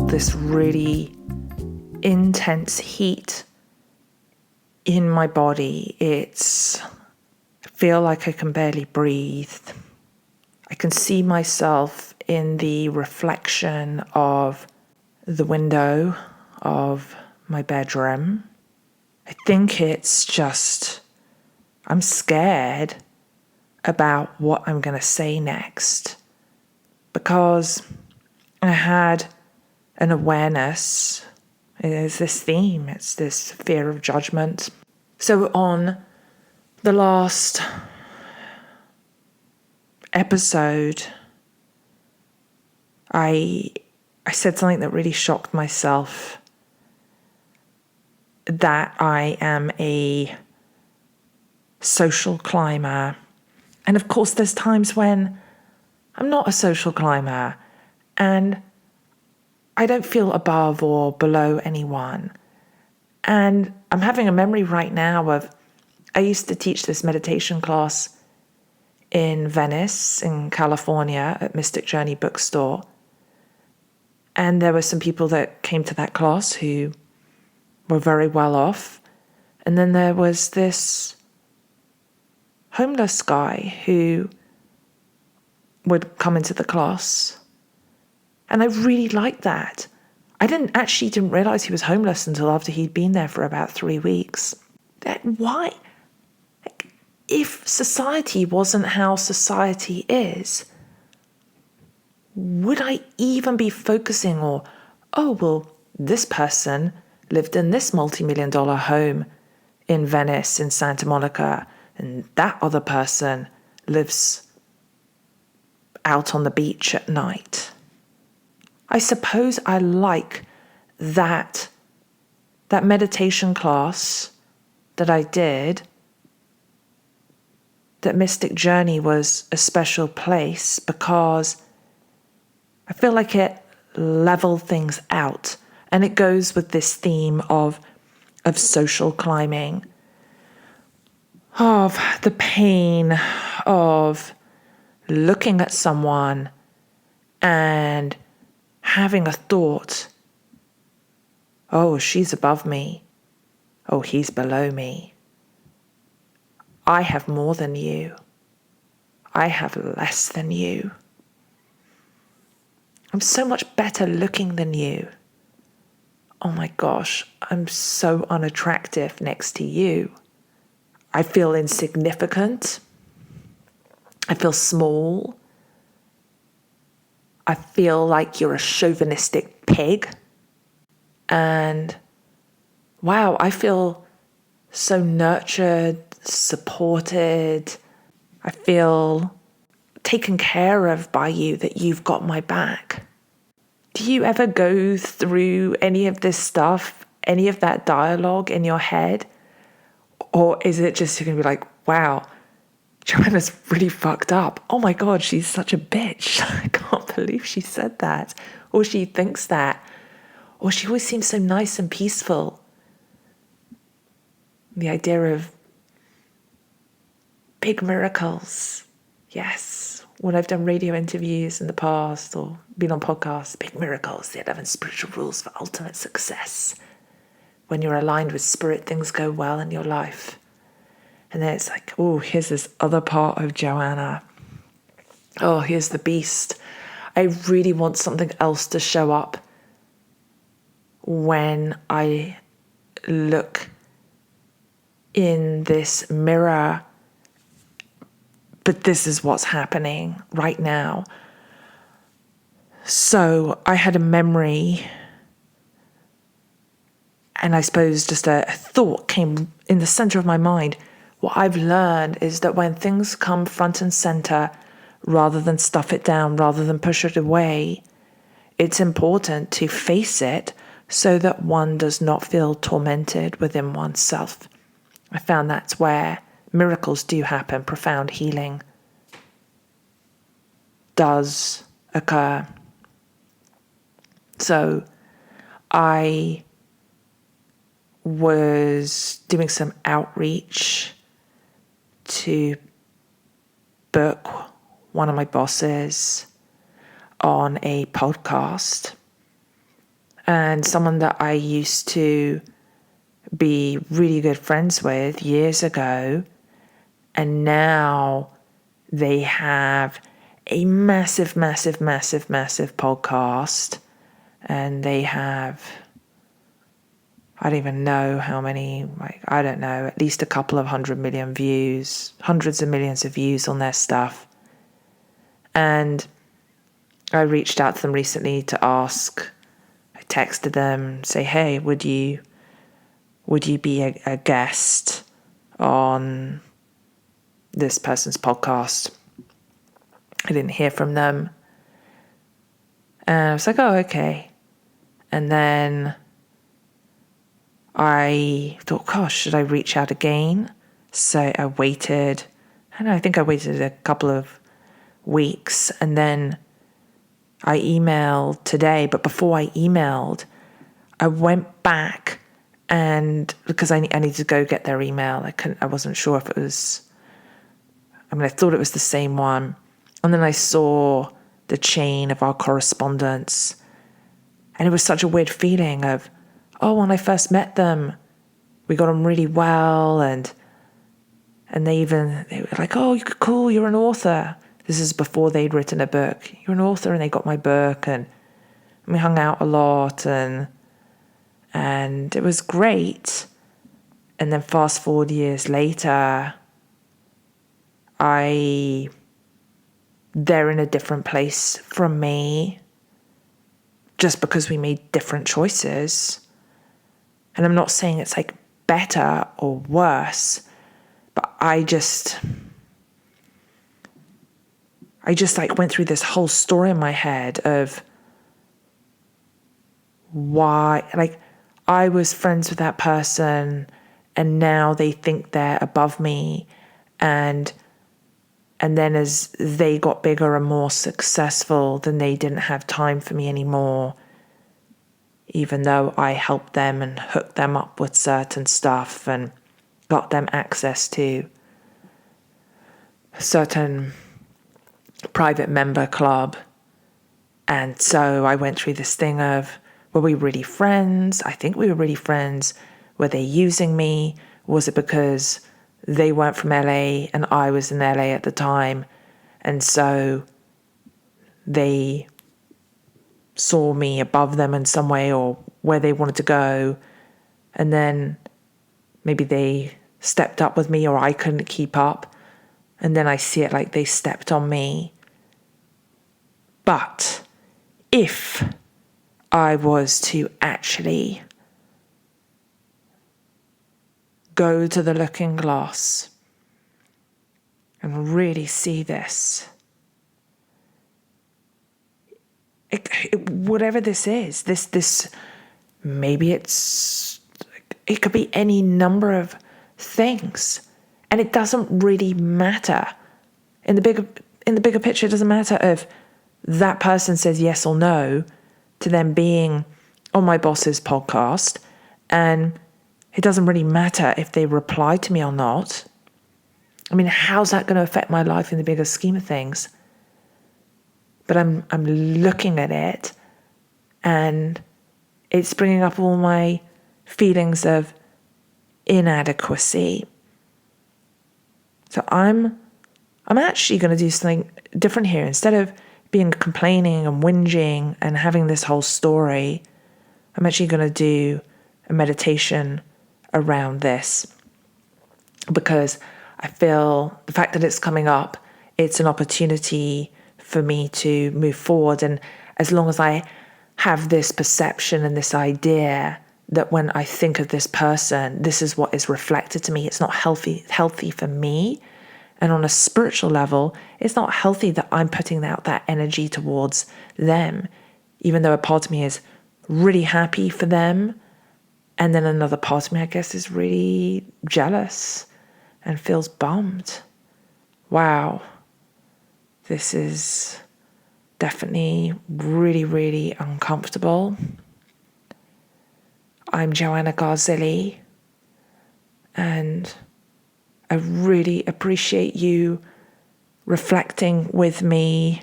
This really intense heat in my body. I feel like I can barely breathe. I can see myself in the reflection of the window of my bedroom. I think it's just, I'm scared about what I'm going to say next, because I had an awareness. It's this theme, it's this fear of judgment. So on the last episode, I said something that really shocked myself, that I am a social climber. And of course, there's times when I'm not a social climber and I don't feel above or below anyone. And I'm having a memory right now of, I used to teach this meditation class in Venice, in California, at Mystic Journey Bookstore. And there were some people that came to that class who were very well off. And then there was this homeless guy who would come into the class. And I really liked that. I didn't realize he was homeless until after he'd been there for about 3 weeks. Why? If society wasn't how society is, would I even be focusing this person lived in this multi-million-dollar home in Venice, in Santa Monica, and that other person lives out on the beach at night. I suppose I like that meditation class that I did, that Mystic Journey was a special place because I feel like it leveled things out. And it goes with this theme of social climbing, of the pain of looking at someone and having a thought, oh, she's above me. Oh, he's below me. I have more than you. I have less than you. I'm so much better looking than you. Oh my gosh, I'm so unattractive next to you. I feel insignificant. I feel small. I feel like you're a chauvinistic pig. And wow, I feel so nurtured, supported. I feel taken care of by you, that you've got my back. Do you ever go through any of this stuff, any of that dialogue in your head? Or is it just you're going to be like, wow, Joanna's really fucked up. Oh my God, she's such a bitch. I can't believe she said that. Or she thinks that. Or she always seems so nice and peaceful. The idea of big miracles. Yes. When I've done radio interviews in the past or been on podcasts, big miracles, the 11 spiritual rules for ultimate success. When you're aligned with spirit, things go well in your life. And then it's like, oh, here's this other part of Joanna. Oh, here's the beast. I really want something else to show up when I look in this mirror. But this is what's happening right now. So I had a memory, and I suppose just a thought came in the center of my mind. What I've learned is that when things come front and center, rather than stuff it down, rather than push it away, it's important to face it so that one does not feel tormented within oneself. I found that's where miracles do happen, profound healing does occur. So I was doing some outreach to book one of my bosses on a podcast, and someone that I used to be really good friends with years ago, and now they have a massive podcast, and they have, I don't even know how many, I don't know, at least a couple of 100 million views, hundreds of millions of views on their stuff. And I reached out to them recently to ask, I texted them, say, hey, would you be a guest on this person's podcast? I didn't hear from them. And I was like, oh, okay. And then I thought, gosh, should I reach out again? So I waited. I think I waited a couple of weeks, and then I emailed today. But before I emailed, I went back, and because I needed to go get their email. I wasn't sure if it was, I thought it was the same one. And then I saw the chain of our correspondence, and it was such a weird feeling of, oh, when I first met them, we got on really well, and they were like, oh, cool, you're an author. This is before they'd written a book. You're an author, and they got my book, and we hung out a lot, and it was great. And then fast forward years later, they're in a different place from me, just because we made different choices. And I'm not saying it's like better or worse, but I just like went through this whole story in my head of why, like, I was friends with that person and now they think they're above me, and then as they got bigger and more successful, then they didn't have time for me anymore, even though I helped them and hooked them up with certain stuff and got them access to certain private member club. And so I went through this thing of, were we really friends? I think we were really friends. Were they using me? Was it because they weren't from LA and I was in LA at the time, and so they saw me above them in some way, or where they wanted to go, and then maybe they stepped up with me, or I couldn't keep up, and then I see it like they stepped on me. But if I was to actually go to the looking glass and really see this, whatever this is, this maybe it could be any number of things, and it doesn't really matter in the bigger picture. It doesn't matter if that person says yes or no to them being on my boss's podcast, and it doesn't really matter if they reply to me or not. How's that going to affect my life in the bigger scheme of things? But I'm looking at it, and it's bringing up all my feelings of inadequacy. So I'm actually going to do something different here. Instead of being complaining and whinging and having this whole story, I'm actually going to do a meditation around this, because I feel the fact that it's coming up, it's an opportunity for me to move forward. And as long as I have this perception and this idea that when I think of this person, this is what is reflected to me, it's not healthy for me. And on a spiritual level, it's not healthy that I'm putting out that energy towards them, even though a part of me is really happy for them. And then another part of me, I guess, is really jealous and feels bummed. Wow. This is definitely really, really uncomfortable. I'm Joanna Garzilli, and I really appreciate you reflecting with me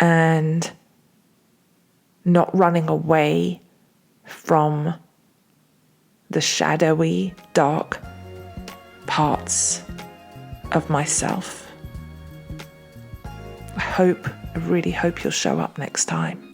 and not running away from the shadowy, dark parts of myself. I really hope you'll show up next time.